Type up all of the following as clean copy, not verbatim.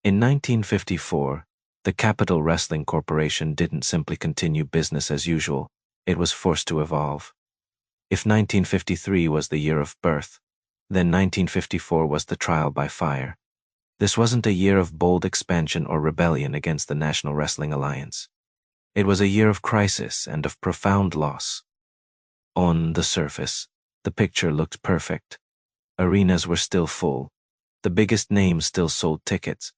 In 1954, the Capital Wrestling Corporation didn't simply continue business as usual, it was forced to evolve. If 1953 was the year of birth, then 1954 was the trial by fire. This wasn't a year of bold expansion or rebellion against the National Wrestling Alliance. It was a year of crisis and of profound loss. On the surface, the picture looked perfect. Arenas were still full. The biggest names still sold tickets.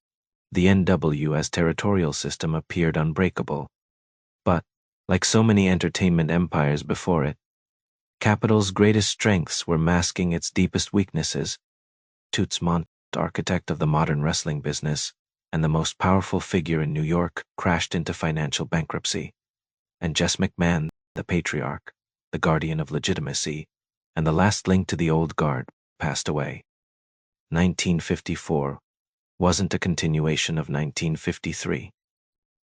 The NW as territorial system appeared unbreakable. But, like so many entertainment empires before it, Capital's greatest strengths were masking its deepest weaknesses. Toots Mondt, architect of the modern wrestling business, and the most powerful figure in New York, crashed into financial bankruptcy. And Jess McMahon, the patriarch, the guardian of legitimacy, and the last link to the old guard, passed away. 1954 wasn't a continuation of 1953.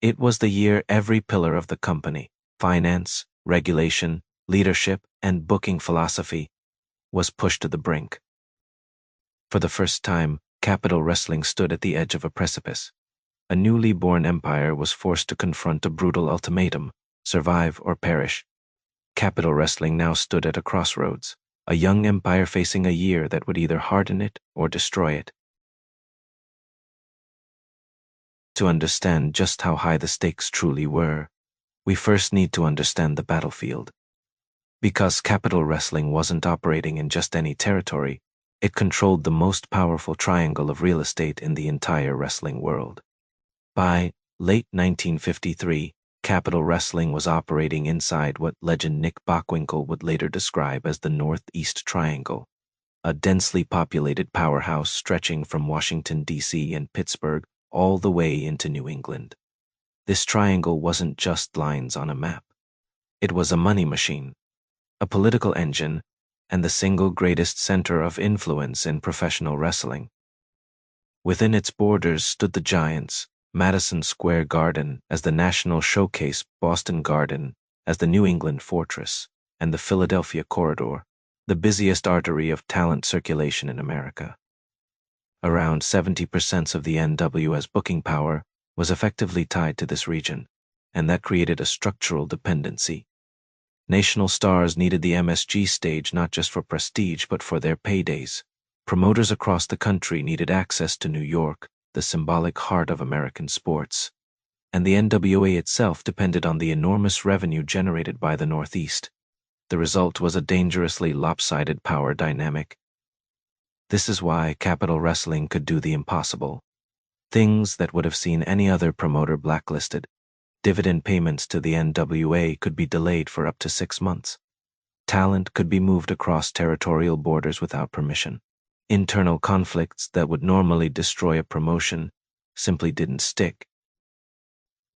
It was the year every pillar of the company, finance, regulation, leadership, and booking philosophy, was pushed to the brink. For the first time, Capital Wrestling stood at the edge of a precipice. A newly born empire was forced to confront a brutal ultimatum: survive or perish. Capital Wrestling now stood at a crossroads, a young empire facing a year that would either harden it or destroy it. To understand just how high the stakes truly were, we first need to understand the battlefield. Because Capital Wrestling wasn't operating in just any territory, it controlled the most powerful triangle of real estate in the entire wrestling world. By late 1953, Capital Wrestling was operating inside what legend Nick Bockwinkel would later describe as the Northeast Triangle, a densely populated powerhouse stretching from Washington, D.C. and Pittsburgh all the way into New England. This triangle wasn't just lines on a map. It was a money machine, a political engine, and the single greatest center of influence in professional wrestling. Within its borders stood the giants: Madison Square Garden as the national showcase, Boston Garden as the New England fortress, and the Philadelphia Corridor, the busiest artery of talent circulation in America. Around 70% of the NW's booking power was effectively tied to this region, and that created a structural dependency. National stars needed the MSG stage not just for prestige but for their paydays. Promoters across the country needed access to New York, the symbolic heart of American sports. And the NWA itself depended on the enormous revenue generated by the Northeast. The result was a dangerously lopsided power dynamic. This is why Capital Wrestling could do the impossible. Things that would have seen any other promoter blacklisted. Dividend payments to the NWA could be delayed for up to 6 months. Talent could be moved across territorial borders without permission. Internal conflicts that would normally destroy a promotion simply didn't stick.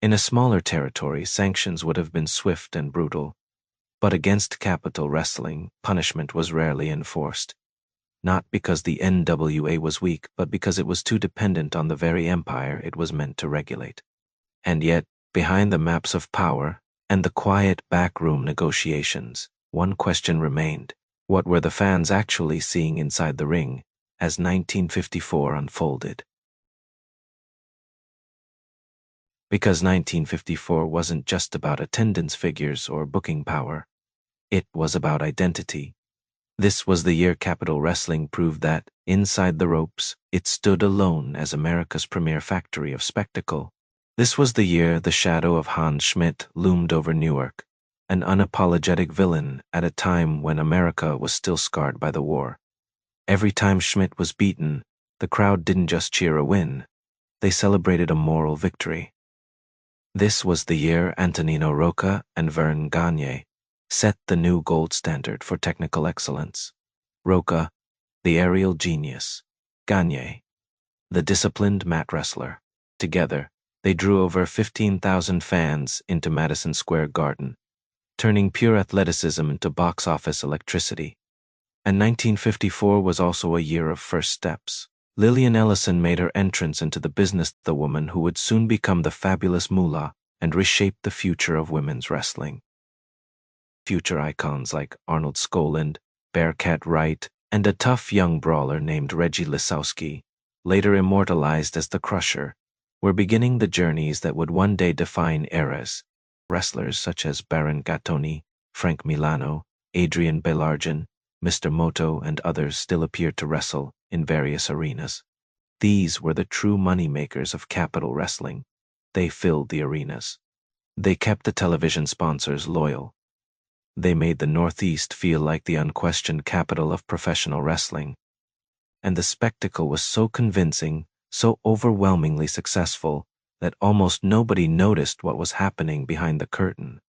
In a smaller territory, sanctions would have been swift and brutal. But against Capital Wrestling, punishment was rarely enforced. Not because the NWA was weak, but because it was too dependent on the very empire it was meant to regulate. And yet, behind the maps of power and the quiet backroom negotiations, one question remained: what were the fans actually seeing inside the ring as 1954 unfolded? Because 1954 wasn't just about attendance figures or booking power. It was about identity. This was the year Capital Wrestling proved that, inside the ropes, it stood alone as America's premier factory of spectacle. This was the year the shadow of Hans Schmidt loomed over Newark, an unapologetic villain at a time when America was still scarred by the war. Every time Schmidt was beaten, the crowd didn't just cheer a win, they celebrated a moral victory. This was the year Antonino Rocca and Vern Gagne set the new gold standard for technical excellence. Rocca, the aerial genius; Gagne, the disciplined mat wrestler. Together, they drew over 15,000 fans into Madison Square Garden, turning pure athleticism into box office electricity. And 1954 was also a year of first steps. Lillian Ellison made her entrance into the business, the woman who would soon become the fabulous Moolah and reshape the future of women's wrestling. Future icons like Arnold Skaaland, Bearcat Wright, and a tough young brawler named Reggie Lisowski later immortalized as the Crusher, were beginning the journeys that would one day define eras. Wrestlers such as Baron Gattoni, Frank Milano, Adrian Belargin, Mr. Moto, and others still appeared to wrestle in various arenas. These were the true moneymakers of Capital Wrestling. They filled the arenas. They kept the television sponsors loyal. They made the Northeast feel like the unquestioned capital of professional wrestling. And the spectacle was so convincing, so overwhelmingly successful, that almost nobody noticed what was happening behind the curtain.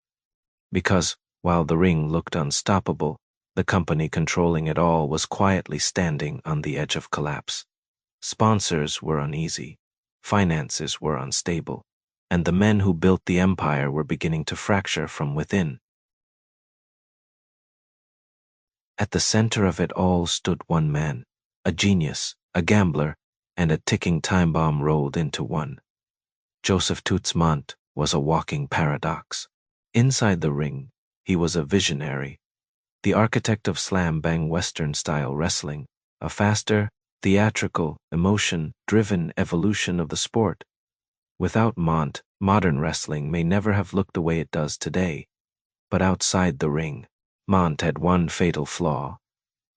Because, while the ring looked unstoppable, the company controlling it all was quietly standing on the edge of collapse. Sponsors were uneasy, finances were unstable, and the men who built the empire were beginning to fracture from within. At the center of it all stood one man, a genius, a gambler, and a ticking time bomb rolled into one. Joseph Toots Mondt was a walking paradox. Inside the ring, he was a visionary, the architect of slam-bang Western-style wrestling, a faster, theatrical, emotion-driven evolution of the sport. Without Mondt, modern wrestling may never have looked the way it does today. But outside the ring, Mondt had one fatal flaw.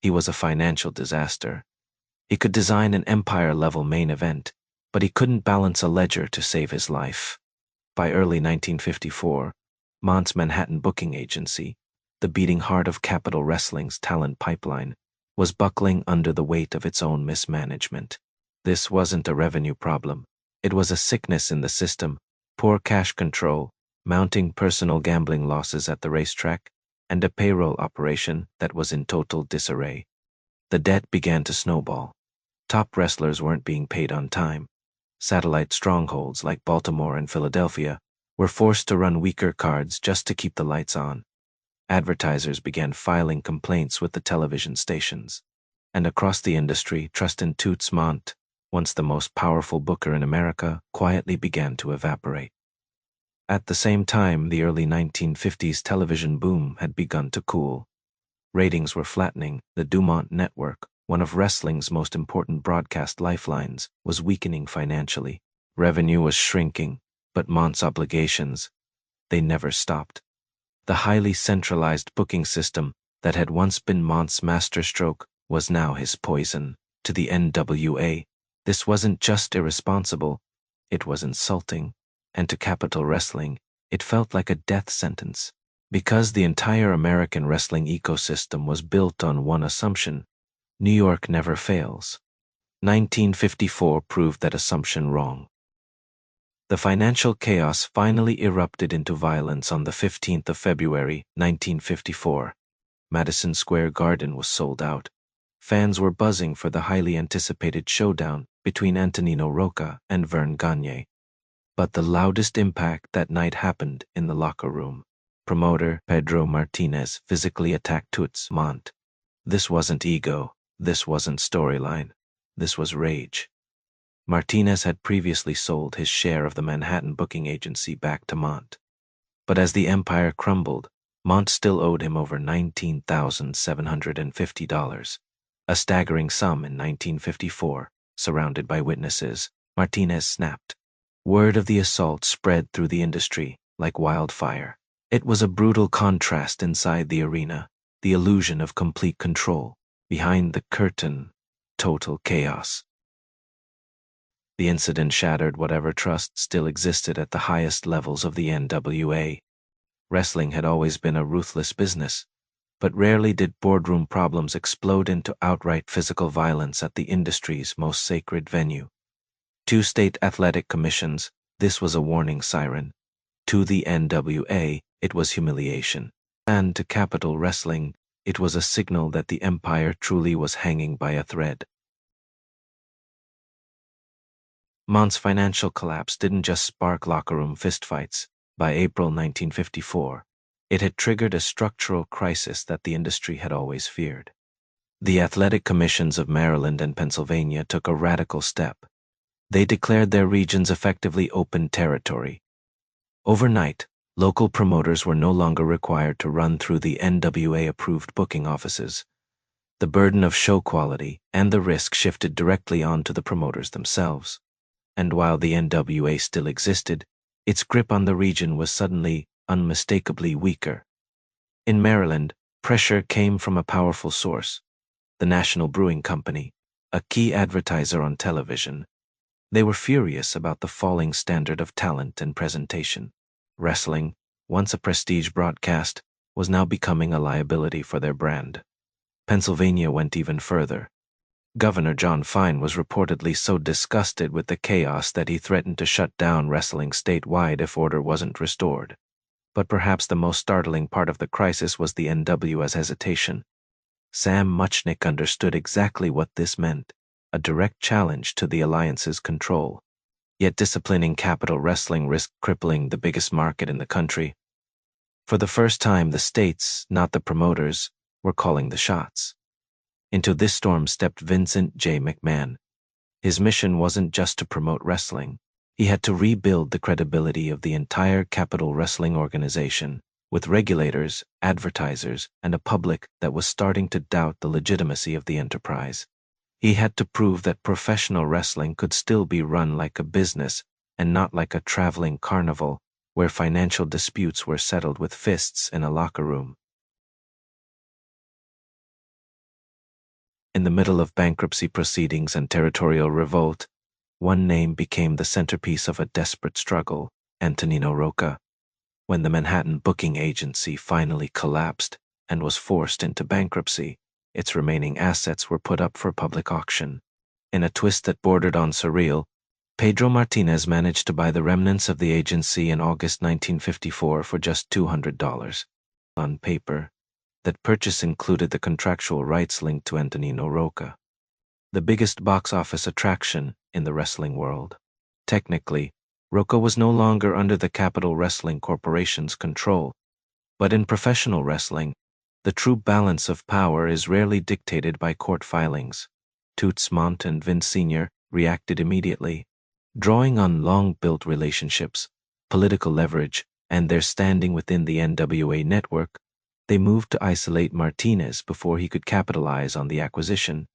He was a financial disaster. He could design an empire-level main event, but he couldn't balance a ledger to save his life. By early 1954, Mondt's Manhattan booking agency, the beating heart of Capital Wrestling's talent pipeline, was buckling under the weight of its own mismanagement. This wasn't a revenue problem. It was a sickness in the system, poor cash control, mounting personal gambling losses at the racetrack, and a payroll operation that was in total disarray. The debt began to snowball. Top wrestlers weren't being paid on time. Satellite strongholds like Baltimore and Philadelphia were forced to run weaker cards just to keep the lights on. Advertisers began filing complaints with the television stations. And across the industry, trust in Toots Mondt, once the most powerful booker in America, quietly began to evaporate. At the same time, the early 1950s television boom had begun to cool. Ratings were flattening. The Dumont Network, one of wrestling's most important broadcast lifelines, was weakening financially. Revenue was shrinking, but Mondt's obligations, they never stopped. The highly centralized booking system that had once been Mondt's masterstroke was now his poison. To the NWA, this wasn't just irresponsible, it was insulting. And to Capital Wrestling, it felt like a death sentence. Because the entire American wrestling ecosystem was built on one assumption: New York never fails. 1954 proved that assumption wrong. The financial chaos finally erupted into violence on the 15th of February, 1954. Madison Square Garden was sold out. Fans were buzzing for the highly anticipated showdown between Antonino Rocca and Verne Gagne. But the loudest impact that night happened in the locker room. Promoter Pedro Martinez physically attacked Toots Mondt. This wasn't ego. This wasn't storyline. This was rage. Martinez had previously sold his share of the Manhattan booking agency back to Mondt. But as the empire crumbled, Mondt still owed him over $19,750, a staggering sum in 1954. Surrounded by witnesses, Martinez snapped. Word of the assault spread through the industry like wildfire. It was a brutal contrast inside the arena, the illusion of complete control. Behind the curtain, total chaos. The incident shattered whatever trust still existed at the highest levels of the NWA. Wrestling had always been a ruthless business, but rarely did boardroom problems explode into outright physical violence at the industry's most sacred venue. To state athletic commissions, this was a warning siren. To the NWA, it was humiliation. And to Capital Wrestling, it was a signal that the empire truly was hanging by a thread. Mondt's financial collapse didn't just spark locker room fistfights. By April 1954, it had triggered a structural crisis that the industry had always feared. The athletic commissions of Maryland and Pennsylvania took a radical step. They declared their regions effectively open territory. Overnight, local promoters were no longer required to run through the NWA-approved booking offices. The burden of show quality and the risk shifted directly onto the promoters themselves. And while the NWA still existed, its grip on the region was suddenly, unmistakably weaker. In Maryland, pressure came from a powerful source, the National Brewing Company, a key advertiser on television. They were furious about the falling standard of talent and presentation. Wrestling, once a prestige broadcast, was now becoming a liability for their brand. Pennsylvania went even further. Governor John Fine was reportedly so disgusted with the chaos that he threatened to shut down wrestling statewide if order wasn't restored. But perhaps the most startling part of the crisis was the NWA's hesitation. Sam Muchnick understood exactly what this meant, a direct challenge to the alliance's control. Yet disciplining Capital Wrestling risked crippling the biggest market in the country. For the first time, the states, not the promoters, were calling the shots. Into this storm stepped Vincent J. McMahon. His mission wasn't just to promote wrestling. He had to rebuild the credibility of the entire Capital Wrestling organization, with regulators, advertisers, and a public that was starting to doubt the legitimacy of the enterprise. He had to prove that professional wrestling could still be run like a business and not like a traveling carnival where financial disputes were settled with fists in a locker room. In the middle of bankruptcy proceedings and territorial revolt, one name became the centerpiece of a desperate struggle: Antonino Rocca. When the Manhattan booking agency finally collapsed and was forced into bankruptcy, its remaining assets were put up for public auction. In a twist that bordered on surreal, Pedro Martinez managed to buy the remnants of the agency in August 1954 for just $200. On paper, that purchase included the contractual rights linked to Antonino Rocca, the biggest box office attraction in the wrestling world. Technically, Rocca was no longer under the Capital Wrestling Corporation's control, but in professional wrestling, the true balance of power is rarely dictated by court filings. Toots Mondt and Vince Sr. reacted immediately. Drawing on long-built relationships, political leverage, and their standing within the NWA network, they moved to isolate Martinez before he could capitalize on the acquisition.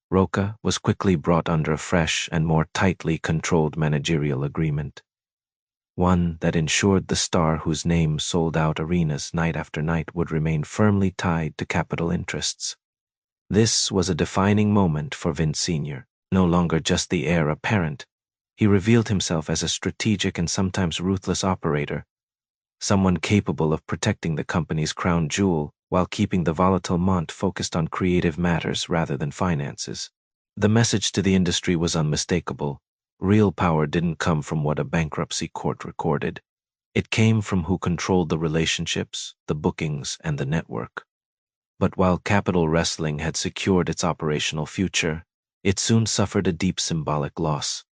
Rocca was quickly brought under a fresh and more tightly controlled managerial agreement, one that ensured the star whose name sold out arenas night after night would remain firmly tied to capital interests. This was a defining moment for Vince Sr., no longer just the heir apparent. He revealed himself as a strategic and sometimes ruthless operator, someone capable of protecting the company's crown jewel while keeping the volatile Mondt focused on creative matters rather than finances. The message to the industry was unmistakable. Real power didn't come from what a bankruptcy court recorded. It came from who controlled the relationships, the bookings, and the network. But while Capital Wrestling had secured its operational future, it soon suffered a deep symbolic loss.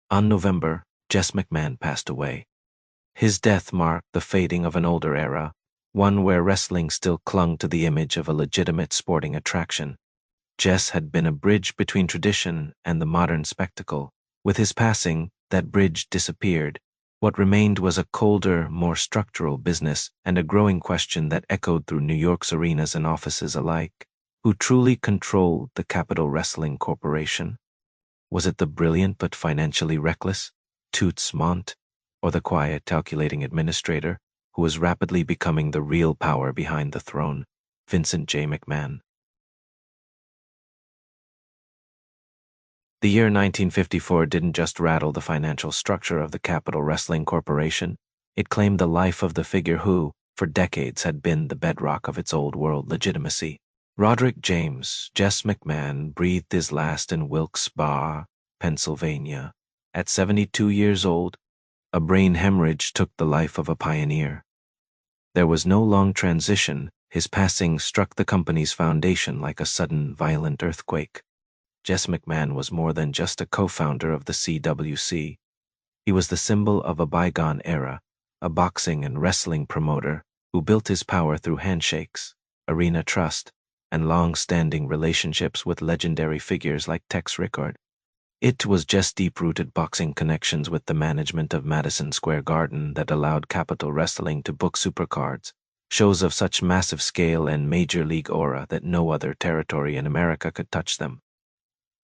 On November, Jess McMahon passed away. His death marked the fading of an older era, one where wrestling still clung to the image of a legitimate sporting attraction. Jess had been a bridge between tradition and the modern spectacle. With his passing, that bridge disappeared. What remained was a colder, more structural business and a growing question that echoed through New York's arenas and offices alike. Who truly controlled the Capital Wrestling Corporation? Was it the brilliant but financially reckless Toots Mondt, or the quiet, calculating administrator who was rapidly becoming the real power behind the throne, Vincent J. McMahon? The year 1954 didn't just rattle the financial structure of the Capital Wrestling Corporation, it claimed the life of the figure who, for decades, had been the bedrock of its old world legitimacy. Roderick James, Jess McMahon, breathed his last in Wilkes-Barre, Pennsylvania. At 72 years old, a brain hemorrhage took the life of a pioneer. There was no long transition. His passing struck the company's foundation like a sudden, violent earthquake. Jess McMahon was more than just a co-founder of the CWC. He was the symbol of a bygone era, a boxing and wrestling promoter who built his power through handshakes, arena trust, and long-standing relationships with legendary figures like Tex Rickard. It was just deep-rooted boxing connections with the management of Madison Square Garden that allowed Capital Wrestling to book supercards, shows of such massive scale and major league aura that no other territory in America could touch them.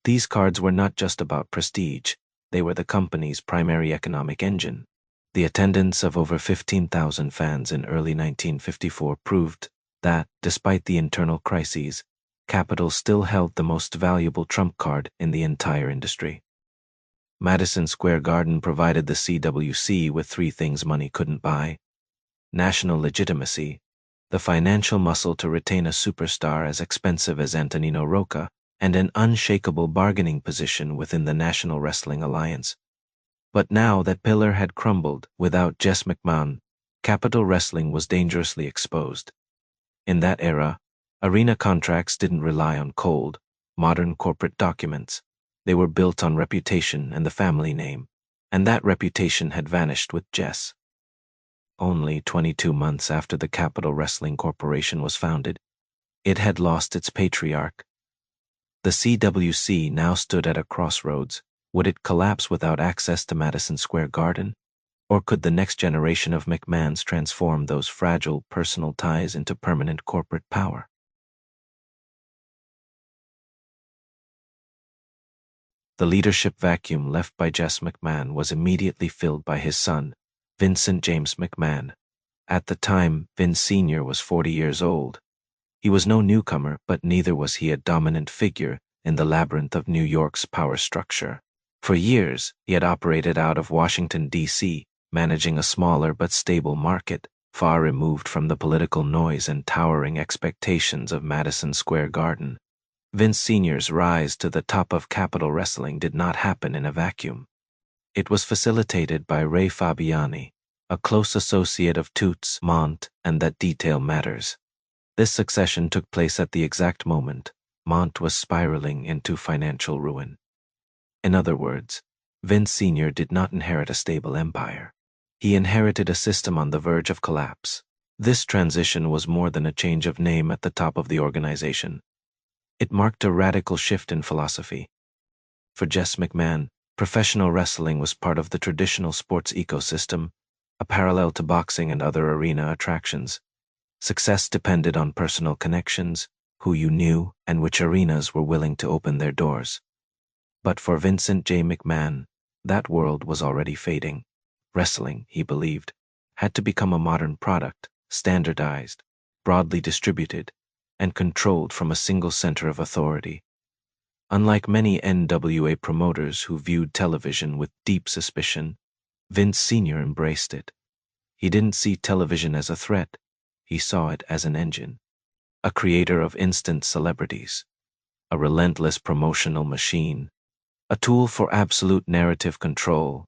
These cards were not just about prestige, they were the company's primary economic engine. The attendance of over 15,000 fans in early 1954 proved that, despite the internal crises, Capitol still held the most valuable trump card in the entire industry. Madison Square Garden provided the CWC with three things money couldn't buy: national legitimacy, the financial muscle to retain a superstar as expensive as Antonino Rocca, and an unshakable bargaining position within the National Wrestling Alliance. But now that pillar had crumbled, without Jess McMahon, Capitol Wrestling was dangerously exposed. In that era, arena contracts didn't rely on cold, modern corporate documents. They were built on reputation and the family name, and that reputation had vanished with Jess. Only 22 months after the Capitol Wrestling Corporation was founded, it had lost its patriarch. The CWC now stood at a crossroads. Would it collapse without access to Madison Square Garden? Or could the next generation of McMahons transform those fragile personal ties into permanent corporate power? The leadership vacuum left by Jess McMahon was immediately filled by his son, Vincent James McMahon. At the time, Vince Sr. was 40 years old. He was no newcomer, but neither was he a dominant figure in the labyrinth of New York's power structure. For years, he had operated out of Washington, D.C., managing a smaller but stable market, far removed from the political noise and towering expectations of Madison Square Garden. Vince Sr.'s rise to the top of Capitol Wrestling did not happen in a vacuum. It was facilitated by Ray Fabiani, a close associate of Toots Mondt, and that detail matters. This succession took place at the exact moment Mondt was spiraling into financial ruin. In other words, Vince Sr. did not inherit a stable empire. He inherited a system on the verge of collapse. This transition was more than a change of name at the top of the organization. It marked a radical shift in philosophy. For Jess McMahon, professional wrestling was part of the traditional sports ecosystem, a parallel to boxing and other arena attractions. Success depended on personal connections, who you knew, and which arenas were willing to open their doors. But for Vincent J. McMahon, that world was already fading. Wrestling, he believed, had to become a modern product, standardized, broadly distributed, and controlled from a single center of authority. Unlike many NWA promoters who viewed television with deep suspicion, Vince Sr. embraced it. He didn't see television as a threat, he saw it as an engine, a creator of instant celebrities, a relentless promotional machine, a tool for absolute narrative control.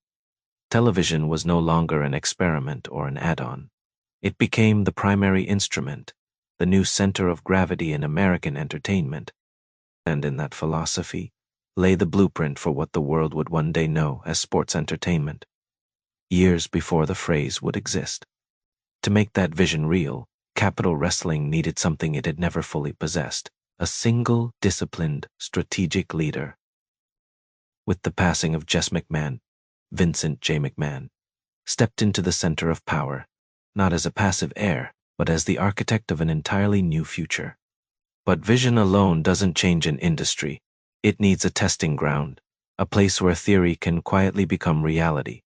Television was no longer an experiment or an add-on. It became the primary instrument, the new center of gravity in American entertainment. And in that philosophy lay the blueprint for what the world would one day know as sports entertainment, years before the phrase would exist. To make that vision real, Capitol Wrestling needed something it had never fully possessed: a single, disciplined, strategic leader. With the passing of Jess McMahon, Vincent J. McMahon stepped into the center of power, not as a passive heir, but as the architect of an entirely new future. But vision alone doesn't change an industry. It needs a testing ground, a place where theory can quietly become reality.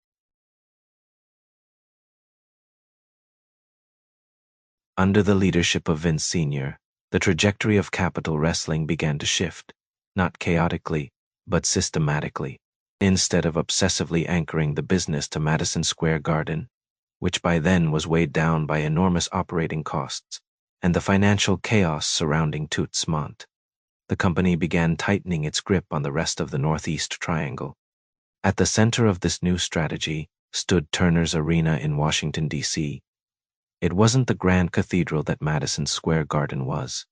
Under the leadership of Vince Sr., the trajectory of Capitol Wrestling began to shift, not chaotically, but systematically. Instead of obsessively anchoring the business to Madison Square Garden, which by then was weighed down by enormous operating costs and the financial chaos surrounding Toots Mondt, the company began tightening its grip on the rest of the Northeast Triangle. At the center of this new strategy stood Turner's Arena in Washington, D.C. It wasn't the grand cathedral that Madison Square Garden was.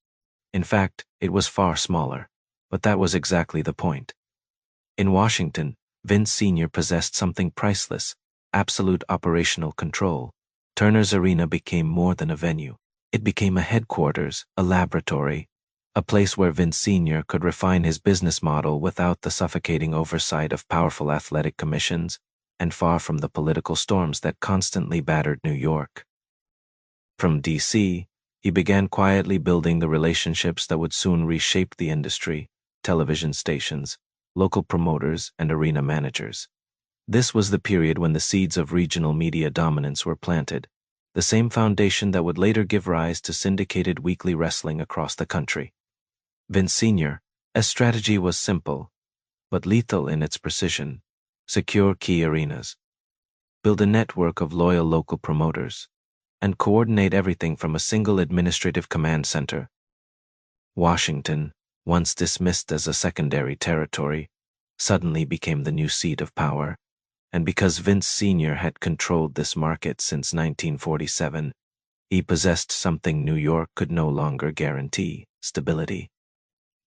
In fact, it was far smaller, but that was exactly the point. In Washington, Vince Sr. possessed something priceless: absolute operational control. Turner's Arena became more than a venue. It became a headquarters, a laboratory, a place where Vince Sr. could refine his business model without the suffocating oversight of powerful athletic commissions and far from the political storms that constantly battered New York. From DC, he began quietly building the relationships that would soon reshape the industry: television stations, local promoters, and arena managers. This was the period when the seeds of regional media dominance were planted, the same foundation that would later give rise to syndicated weekly wrestling across the country. Vince Sr.'s strategy was simple, but lethal in its precision: secure key arenas, build a network of loyal local promoters, and coordinate everything from a single administrative command center. Washington, once dismissed as a secondary territory, suddenly became the new seat of power, and because Vince Sr. had controlled this market since 1947, he possessed something New York could no longer guarantee: stability.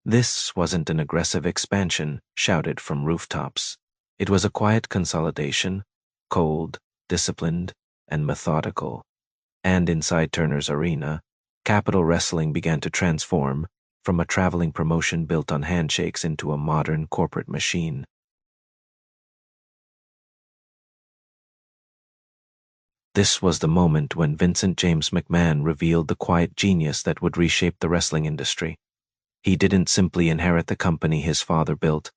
This wasn't an aggressive expansion shouted from rooftops. It was a quiet consolidation, cold, disciplined, and methodical. And inside Turner's Arena, Capitol Wrestling began to transform from a traveling promotion built on handshakes into a modern corporate machine. This was the moment when Vincent James McMahon revealed the quiet genius that would reshape the wrestling industry. He didn't simply inherit the company his father built.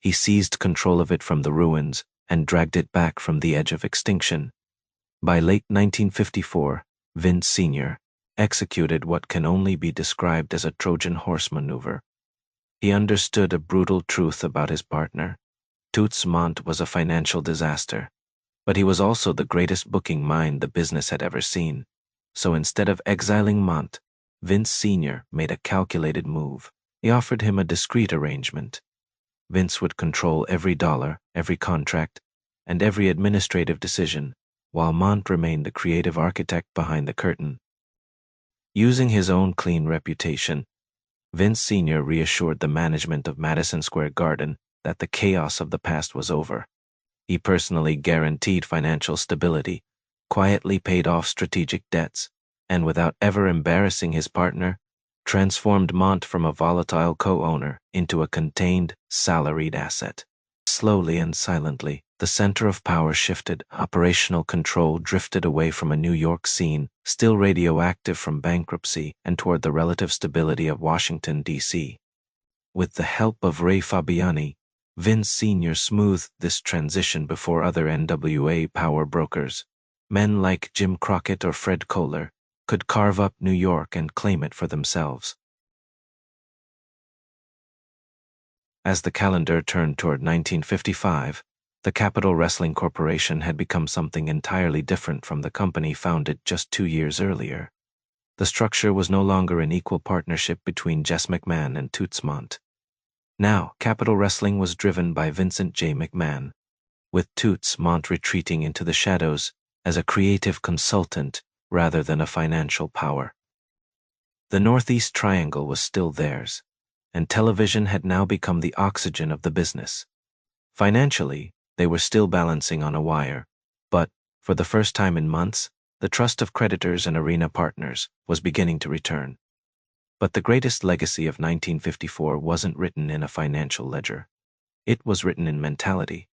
He seized control of it from the ruins and dragged it back from the edge of extinction. By late 1954, Vince Sr. executed what can only be described as a Trojan horse maneuver. He understood a brutal truth about his partner. Toots Mondt was a financial disaster, but he was also the greatest booking mind the business had ever seen. So instead of exiling Mondt, Vince Sr. made a calculated move. He offered him a discreet arrangement. Vince would control every dollar, every contract, and every administrative decision, while Mondt remained the creative architect behind the curtain. Using his own clean reputation, Vince Sr. reassured the management of Madison Square Garden that the chaos of the past was over. He personally guaranteed financial stability, quietly paid off strategic debts, and without ever embarrassing his partner, transformed Mondt from a volatile co-owner into a contained, salaried asset. Slowly and silently, the center of power shifted. Operational control drifted away from a New York scene still radioactive from bankruptcy and toward the relative stability of Washington, D.C. With the help of Ray Fabiani, Vince Sr. smoothed this transition before other NWA power brokers. Men like Jim Crockett or Fred Kohler could carve up New York and claim it for themselves. As the calendar turned toward 1955, the Capitol Wrestling Corporation had become something entirely different from the company founded just 2 years earlier. The structure was no longer an equal partnership between Jess McMahon and Toots Mondt. Now, Capitol Wrestling was driven by Vincent J. McMahon, with Toots Mondt retreating into the shadows as a creative consultant rather than a financial power. The Northeast Triangle was still theirs, and television had now become the oxygen of the business. Financially, they were still balancing on a wire, but, for the first time in months, the trust of creditors and arena partners was beginning to return. But the greatest legacy of 1954 wasn't written in a financial ledger. It was written in mentality.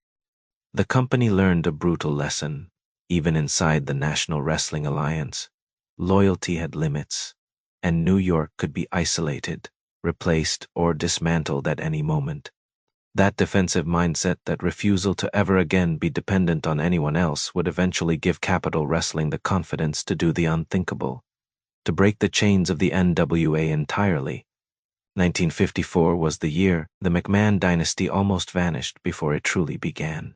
The company learned a brutal lesson, even inside the National Wrestling Alliance. Loyalty had limits, and New York could be isolated, replaced, or dismantled at any moment. That defensive mindset, that refusal to ever again be dependent on anyone else, would eventually give Capitol Wrestling the confidence to do the unthinkable, to break the chains of the NWA entirely. 1954 was the year the McMahon dynasty almost vanished before it truly began.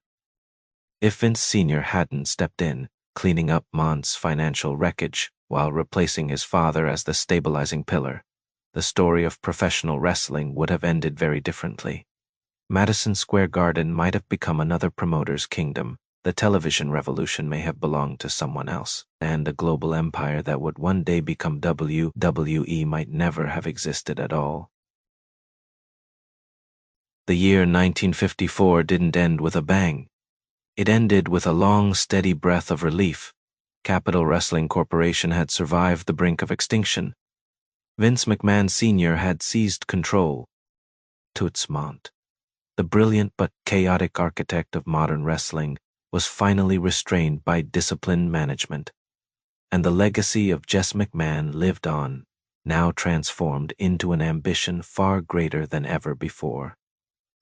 If Vince Sr. hadn't stepped in, cleaning up Mondt's financial wreckage while replacing his father as the stabilizing pillar, the story of professional wrestling would have ended very differently. Madison Square Garden might have become another promoter's kingdom. The television revolution may have belonged to someone else, and a global empire that would one day become WWE might never have existed at all. The year 1954 didn't end with a bang. It ended with a long, steady breath of relief. Capitol Wrestling Corporation had survived the brink of extinction. Vince McMahon Sr. had seized control. Toots Mondt, the brilliant but chaotic architect of modern wrestling, was finally restrained by disciplined management. And the legacy of Jess McMahon lived on, now transformed into an ambition far greater than ever before.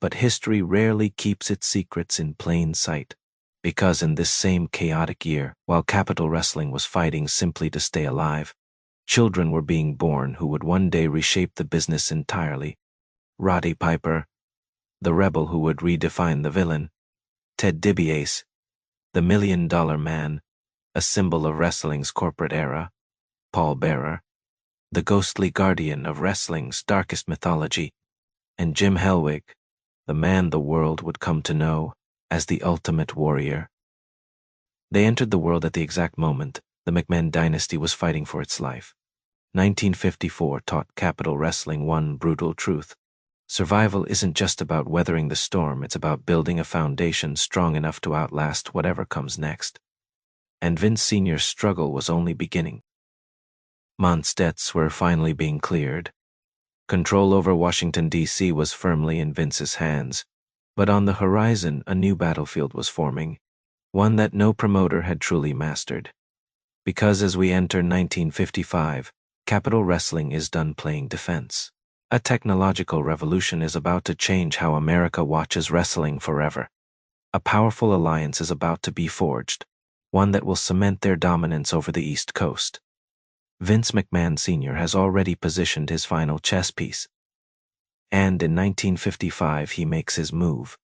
But history rarely keeps its secrets in plain sight, because in this same chaotic year, while Capital Wrestling was fighting simply to stay alive, children were being born who would one day reshape the business entirely. Roddy Piper, the rebel who would redefine the villain; Ted DiBiase, the $1 million man, a symbol of wrestling's corporate era; Paul Bearer, the ghostly guardian of wrestling's darkest mythology; and Jim Hellwig, the man the world would come to know as the Ultimate Warrior. They entered the world at the exact moment the McMahon dynasty was fighting for its life. 1954 taught Capital Wrestling one brutal truth. Survival isn't just about weathering the storm, it's about building a foundation strong enough to outlast whatever comes next. And Vince Sr.'s struggle was only beginning. Mont's debts were finally being cleared. Control over Washington, D.C. was firmly in Vince's hands. But on the horizon, a new battlefield was forming, one that no promoter had truly mastered. Because as we enter 1955, Capital Wrestling is done playing defense. A technological revolution is about to change how America watches wrestling forever. A powerful alliance is about to be forged, one that will cement their dominance over the East Coast. Vince McMahon Sr. has already positioned his final chess piece. And in 1955 he makes his move.